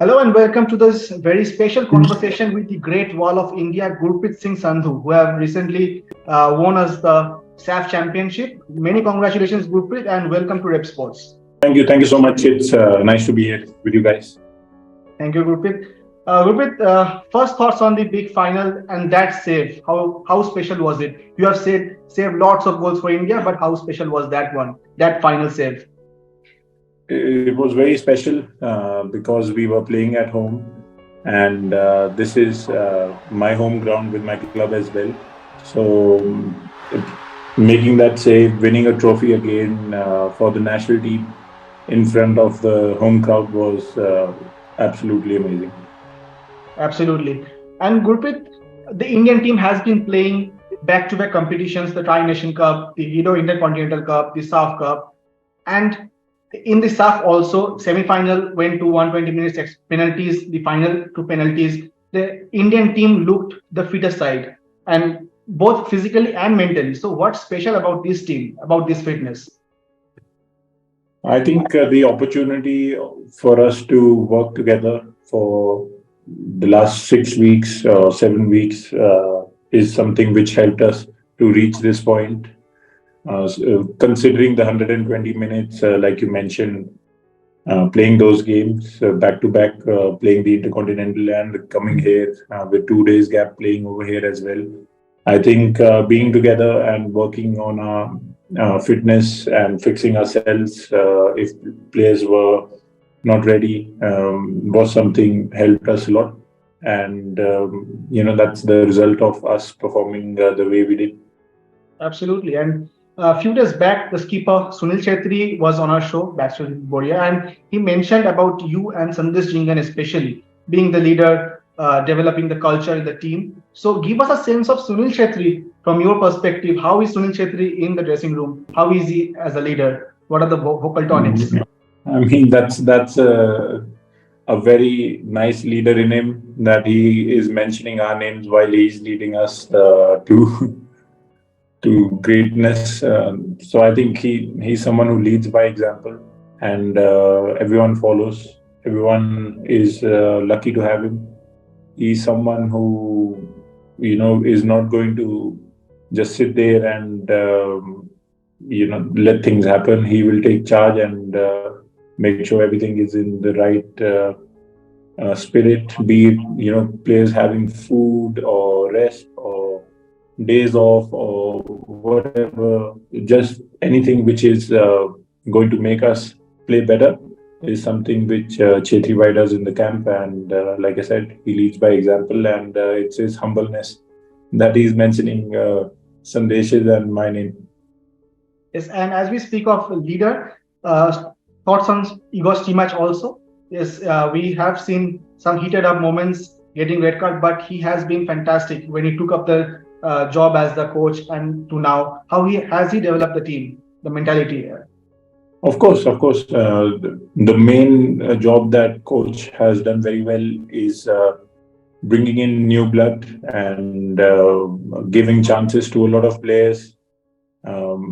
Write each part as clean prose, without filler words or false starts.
Hello and welcome to this very special conversation with the great wall of India, Gurpreet Singh Sandhu, who have recently won us the SAFF Championship. Many congratulations, Gurpreet, and welcome to RevSportz. Thank you so much. It's nice to be here with you guys. Thank you, Gurpreet. Gurpreet, first thoughts on the big final and that save. How special was it? You have saved lots of goals for India, but how special was that one, that final save? It was very special because we were playing at home, and this is my home ground with my club as well. So, making that save, winning a trophy again for the national team in front of the home crowd was absolutely amazing. Absolutely. And Gurpreet, the Indian team has been playing back-to-back competitions, the Tri-Nation Cup, the Intercontinental Cup, the SAFF Cup, and in the SAFF also, semi-final went to 120 minutes penalties, the final to penalties. The Indian team looked the fitter side, and both physically and mentally. So, what's special about this team, about this fitness? I think the opportunity for us to work together for the last 6 weeks or 7 weeks is something which helped us to reach this point. Considering the 120 minutes, like you mentioned, playing those games back to back, playing the Intercontinental and coming here with 2 days gap playing over here as well. I think being together and working on our fitness and fixing ourselves if players were not ready was something helped us a lot. And, that's the result of us performing the way we did. Absolutely. And a few days back, the skipper Sunil Chhetri was on our show, Bachelor with Boria, and he mentioned about you and Sandesh Jingan, especially being the leader, developing the culture in the team. So, give us a sense of Sunil Chhetri from your perspective. How is Sunil Chhetri in the dressing room? How is he as a leader? What are the vocal tonics? I mean, that's a very nice leader in him that he is mentioning our names while he's leading us to to greatness. So I think he's someone who leads by example, and everyone follows. Everyone is lucky to have him. He's someone who is not going to just sit there and let things happen. He will take charge and make sure everything is in the right spirit. Be it players having food or rest or days off or whatever, just anything which is going to make us play better is something which Chetri Bhai does in the camp. And like I said, he leads by example, and it's his humbleness that he's mentioning Sandesh's and my name. Yes, and as we speak of leader, thoughts on Igor Stimac also. Yes, we have seen some heated up moments getting red card, but he has been fantastic when he took up the job as the coach and to now. How he has he developed the team, the mentality. Of course. The main job that coach has done very well is bringing in new blood and giving chances to a lot of players,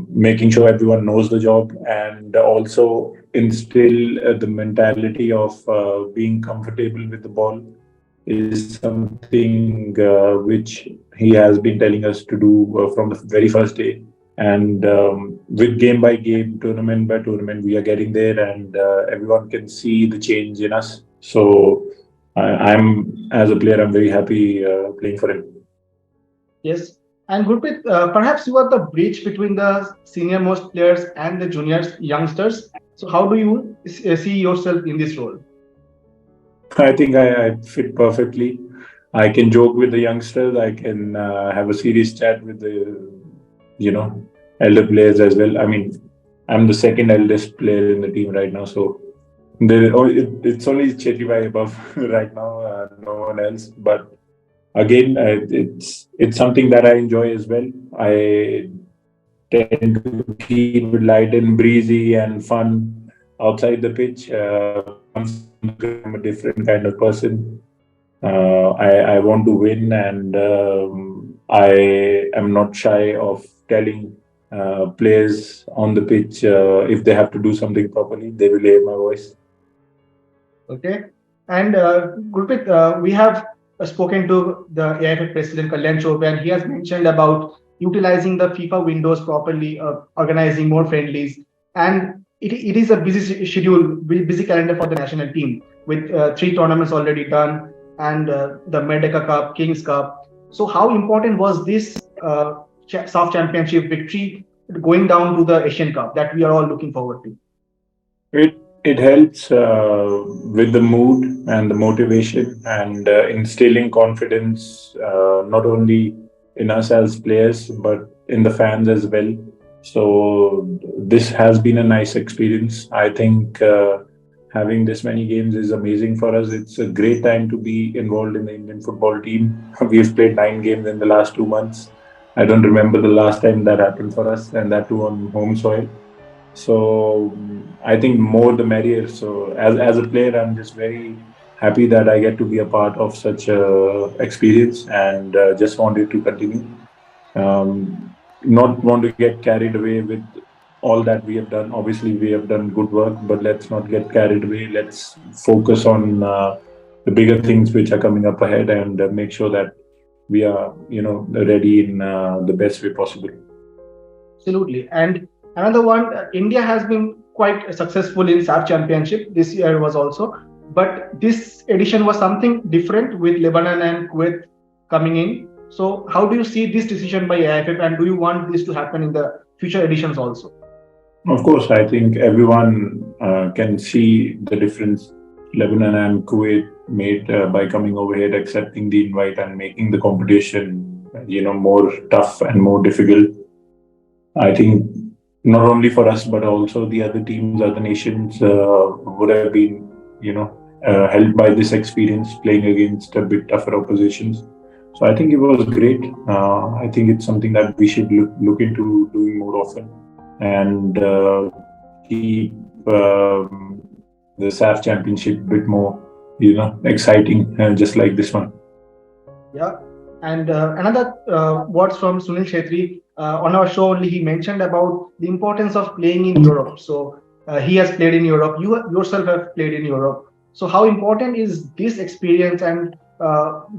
making sure everyone knows the job, and also instill the mentality of being comfortable with the ball is something which he has been telling us to do from the very first day. And with game by game, tournament by tournament, we are getting there, and everyone can see the change in us. So as a player, I'm very happy playing for him. Yes. And Gurpreet, perhaps you are the bridge between the senior most players and the juniors, youngsters. So how do you see yourself in this role? I think I fit perfectly. I can joke with the youngsters. I can have a serious chat with the, you know, elder players as well. I mean, I'm the second eldest player in the team right now, so it's only Chetri above right now, no one else. But again, it's something that I enjoy as well. I tend to keep it light and breezy and fun outside the pitch. I'm a different kind of person. I want to win, and I am not shy of telling players on the pitch if they have to do something properly, they will hear my voice. Okay. And Gurpreet, we have spoken to the AIFF President Kalyan Chopra, and he has mentioned about utilizing the FIFA windows properly, organizing more friendlies, and it is a busy schedule, busy calendar for the national team with three tournaments already done and the Merdeka Cup, Kings Cup. So, how important was this SAFF Championship victory going down to the Asian Cup that we are all looking forward to? It helps with the mood and the motivation and instilling confidence not only in us as players but in the fans as well. So this has been a nice experience. I think having this many games is amazing for us. It's a great time to be involved in the Indian football team. We've played 9 games in the last 2 months. I don't remember the last time that happened for us, and that too on home soil. So I think more the merrier. So as a player, I'm just very happy that I get to be a part of such a experience, and just wanted to continue. Not want to get carried away with all that we have done. Obviously, we have done good work, but let's not get carried away. Let's focus on the bigger things which are coming up ahead, and make sure that we are, ready in the best way possible. Absolutely. And another one, India has been quite successful in SAF Championship. This year was also, but this edition was something different with Lebanon and Kuwait coming in. So, how do you see this decision by AIFF, and do you want this to happen in the future editions also? Of course, I think everyone can see the difference Lebanon and Kuwait made by coming over here, accepting the invite, and making the competition, more tough and more difficult. I think not only for us but also the other teams, other nations would have been, helped by this experience playing against a bit tougher oppositions. So I think it was great. I think it's something that we should look into doing more often, and keep the SAF Championship a bit more, exciting, just like this one. Yeah. And another words from Sunil Chhetri on our show only, he mentioned about the importance of playing in Europe. So he has played in Europe. You yourself have played in Europe. So how important is this experience, and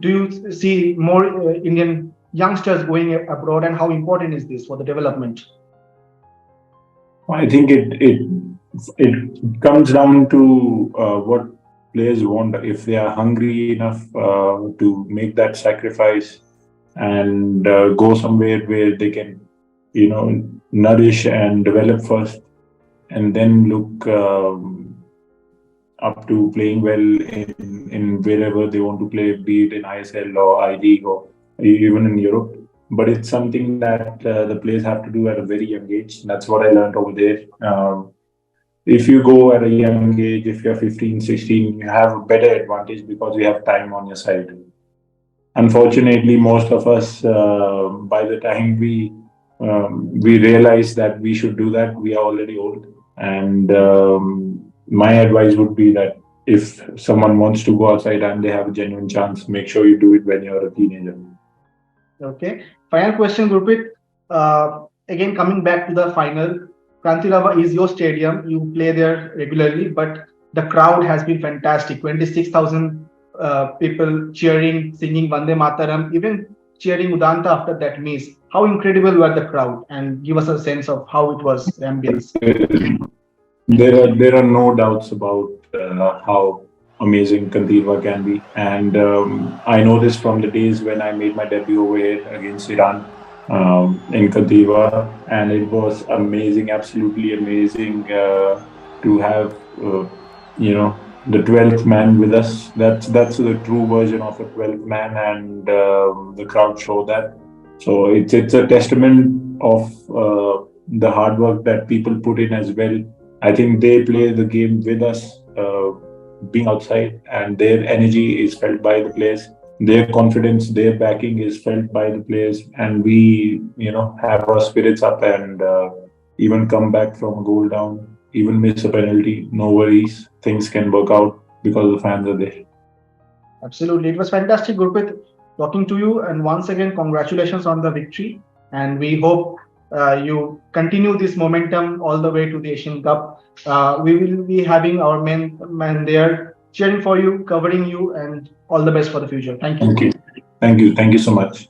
do you see more Indian youngsters going abroad, and how important is this for the development? I think it comes down to what players want. If they are hungry enough to make that sacrifice and go somewhere where they can, nourish and develop first, and then look up to playing well in wherever they want to play, be it in ISL or I League or even in Europe. But it's something that the players have to do at a very young age. That's what I learned over there. If you go at a young age, if you're 15, 16, you have a better advantage because you have time on your side. Unfortunately, most of us, by the time we realize that we should do that, we are already old. And my advice would be that if someone wants to go outside and they have a genuine chance, make sure you do it when you're a teenager. Okay. Final question, Gurpreet. Again, coming back to the final, Kantirava is your stadium. You play there regularly, but the crowd has been fantastic. 26,000 people cheering, singing Vande Mataram, even cheering Udanta after that miss. How incredible were the crowd? And give us a sense of how it was, the ambience. There are no doubts about how amazing Kandirva can be, and I know this from the days when I made my debut over here against Iran in Kandirva, and it was amazing, absolutely amazing to have the 12th man with us. That's the true version of a 12th man, and the crowd showed that. So it's a testament of the hard work that people put in as well. I think they play the game with us, being outside, and their energy is felt by the players. Their confidence, their backing is felt by the players, and we, have our spirits up and even come back from a goal down, even miss a penalty. No worries, things can work out because the fans are there. Absolutely, it was fantastic, Gurpreet, talking to you, and once again, congratulations on the victory. And we hope you continue this momentum all the way to the Asian Cup. We will be having our men there cheering for you, covering you, and all the best for the future. Thank you. Thank you. Thank you. Thank you so much.